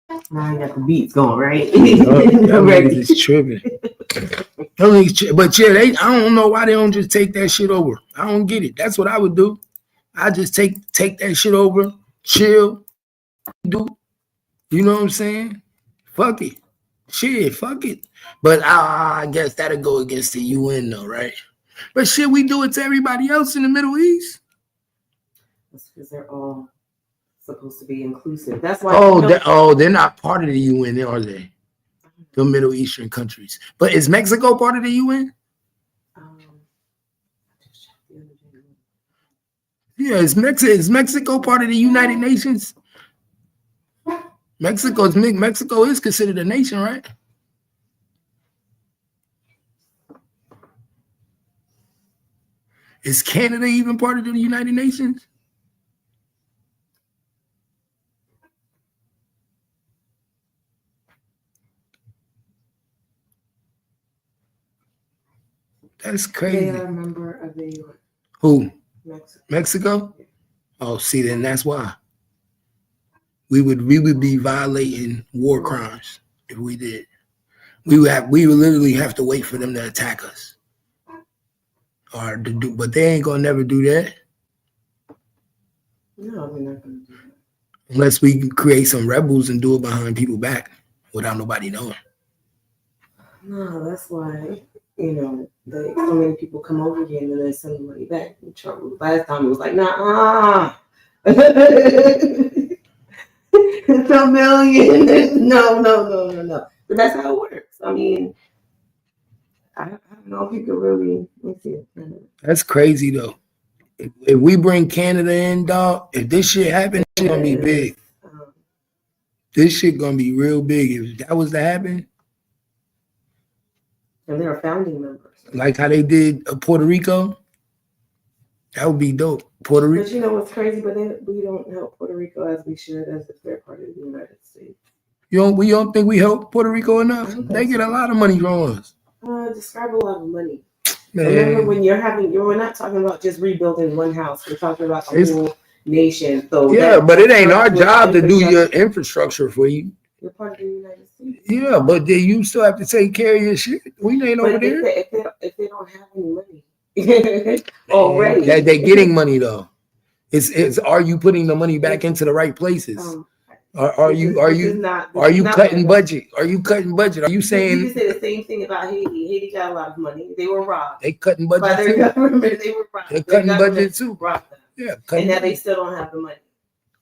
Now I got the beats going, right? That niggas is tripping. But yeah, I don't know why they don't just take that shit over. I don't get it. That's what I would do. I just take that shit over, chill, do. You know what I'm saying? Fuck it. Shit, fuck it. But I guess that'll go against the UN though, right? But shit, we do it to everybody else in the Middle East. That's because they're all supposed to be inclusive. That's why. They're not part of the UN, are they? The Middle Eastern countries. But is Mexico part of the UN? Yeah, is Mexico part of the United Nations? Mexico is considered a nation, right? Is Canada even part of the United Nations? That's crazy. They are a member of the UN. Who? Mexico? Oh, see, then that's why. We would be violating war crimes if we did. We would literally have to wait for them to attack us. But they ain't gonna never do that. No, we're not gonna do that. Unless we can create some rebels and do it behind people's back without nobody knowing. No, that's why, so many people come over here and then they send the money back. Last time it was like, nah. It's a million. No. But that's how it works. I mean, I don't know if you could really. Let me see. That's crazy though. If we bring Canada in, dog, if this shit happens, it's gonna be big. This shit gonna be real big. If that was to happen. And they're founding members. Like how they did Puerto Rico. That would be dope. Puerto Rico. But you know what's crazy? But we don't help Puerto Rico as we should, as if they're part of the United States. We don't think we help Puerto Rico enough? They get a lot of money from us. Describe a lot of money. Man. Remember when we're not talking about just rebuilding one house. We're talking about the whole nation. So yeah, but it ain't our job to do your infrastructure for you. You're part of the United States. Yeah, but then you still have to take care of your shit. We ain't over there. If they don't have any money already, they're getting money though. It's are you putting the money back into the right places? Are you cutting budget? Are you cutting budget? Are you saying you can say the same thing about Haiti? Haiti got a lot of money. They were robbed. They cutting budget by their government. They were robbed. They're cutting budget too. Robbed them. Yeah, and now they still don't have the money.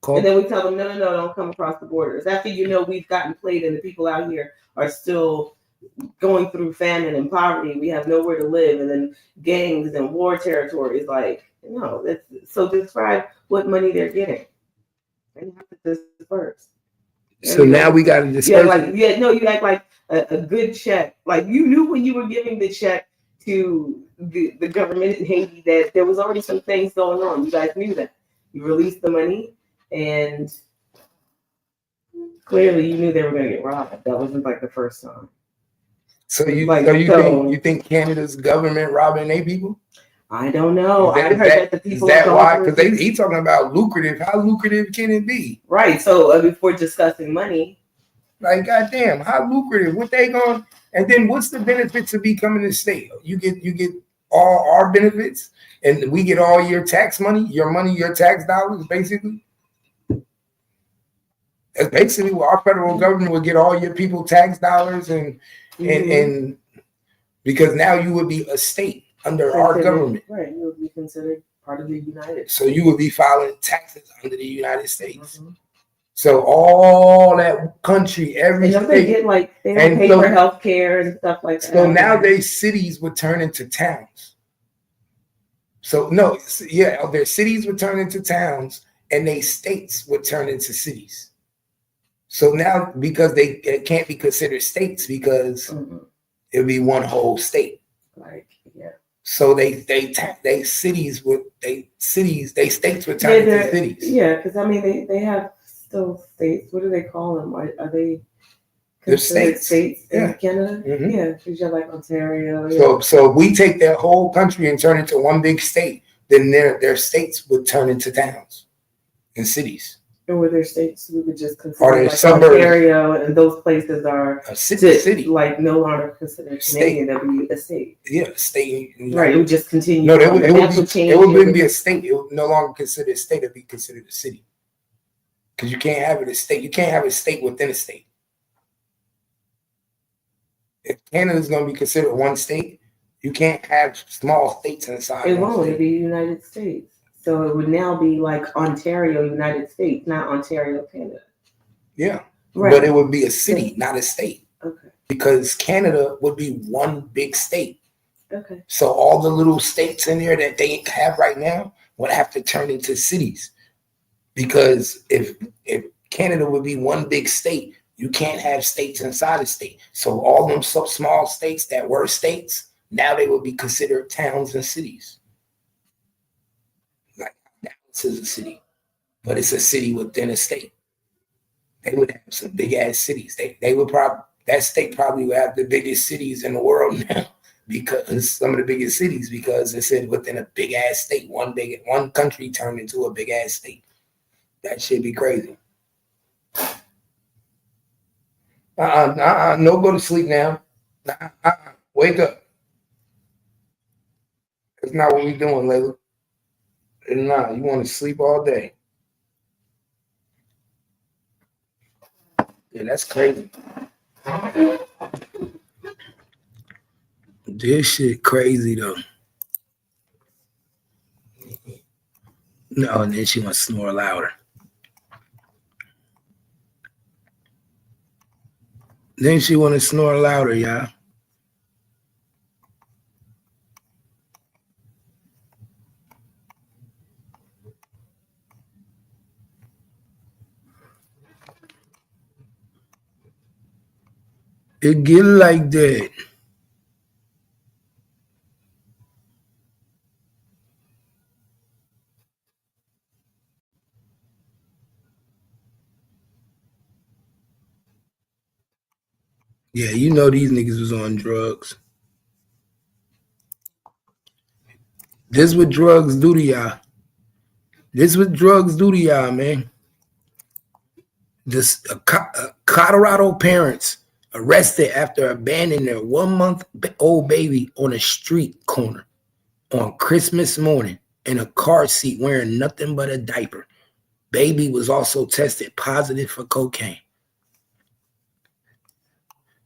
And then we tell them, no, don't come across the borders. After we've gotten played and the people out here are still going through famine and poverty. We have nowhere to live, and then gangs and war territories. Like, no, so describe what money they're getting. And you have to disperse. So now we got to disperse. You act like a good check. Like you knew when you were giving the check to the government in Haiti that there was already some things going on. You guys knew that. You released the money. And clearly, you knew they were going to get robbed. That wasn't like the first time. So you think Canada's government robbing their people? I don't know. I heard that the people. Is that why? Because he's talking about lucrative. How lucrative can it be? Right. So if we're discussing money, like goddamn, how lucrative? What they going? And then what's the benefits of becoming a state? You get all our benefits, and we get all your tax money, your tax dollars, basically. That's basically what our federal government would get all your people tax dollars and because now you would be a state under our government. Right, you would be considered part of the United States. So you would be filing taxes under the United States. Mm-hmm. So all that country, every state, they get they don't pay for health care and stuff like that. So nowadays cities would turn into towns. So their cities would turn into towns and they states would turn into cities. So now, because they can't be considered states because it would be one whole state. So states would turn into cities. Yeah, because they have still states. What do they call them? Are they considered states in Canada? Mm-hmm. Yeah, because you have like Ontario. So we take their whole country and turn it into one big state. Then their states would turn into towns and cities. Or were there states we would just Are consider there like suburbs? Ontario and those places are A city. like no longer considered Canadian? State. That would be a state. Yeah, state. Right. It would just continue. No, on, it wouldn't be it. a state. It would no longer consider a state. It would be considered a city. Because you can't have it a state. You can't have a state within a state. If Canada's going to be considered one state, you can't have small states inside. It won't. It'd be United States. So it would now be like Ontario, United States, not Ontario, Canada. Yeah. Right. But it would be a city, not a state. Okay. Because Canada would be one big state. Okay. So all the little states in there that they have right now would have to turn into cities. Because if Canada would be one big state, you can't have states inside a state. So all them small states that were states, now they would be considered towns and cities. Like Dallas is a city, but it's a city within a state. They would have some big ass cities. They would that state probably would have the biggest cities in the world now, because some of the biggest cities, because it said within a big ass state, one country turned into a big ass state. That should be crazy. No, go to sleep now. Wake up. That's not what we doing, Layla. Nah, you want to sleep all day. Yeah, that's crazy. This shit crazy though. No, and then she want to snore louder. Then she want to snore louder, y'all. It get like that. Yeah, you know these niggas was on drugs. This what drugs do to y'all. This what drugs do to y'all, man. This Colorado parents arrested after abandoning their 1-month-old baby on a street corner on Christmas morning in a car seat wearing nothing but a diaper. Baby was also tested positive for cocaine.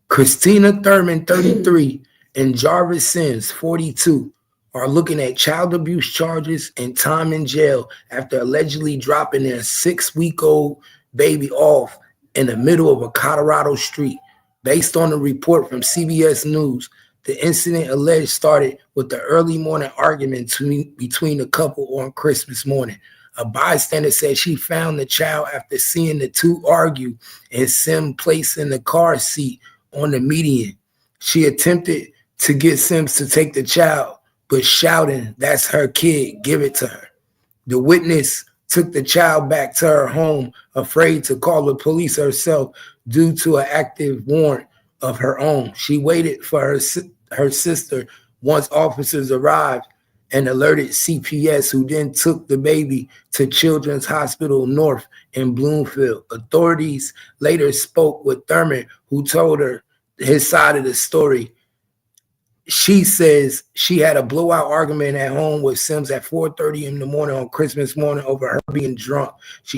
Christina Thurman, 33, and Jarvis Sims, 42, are looking at child abuse charges and time in jail after allegedly dropping their 6-week-old baby off in the middle of a Colorado street. Based on a report from CBS News, the incident alleged started with the early morning argument between the couple on Christmas morning. A bystander said she found the child after seeing the two argue and Sim placed in the car seat on the median. She attempted to get Sims to take the child, but shouting, "That's her kid, give it to her." The witness took the child back to her home, afraid to call the police herself due to an active warrant of her own. She waited for her sister once officers arrived and alerted CPS, who then took the baby to Children's Hospital North in Bloomfield. Authorities later spoke with Thurman, who told her his side of the story. She says she had a blowout argument at home with Sims at 4:30 in the morning on Christmas morning over her being drunk. She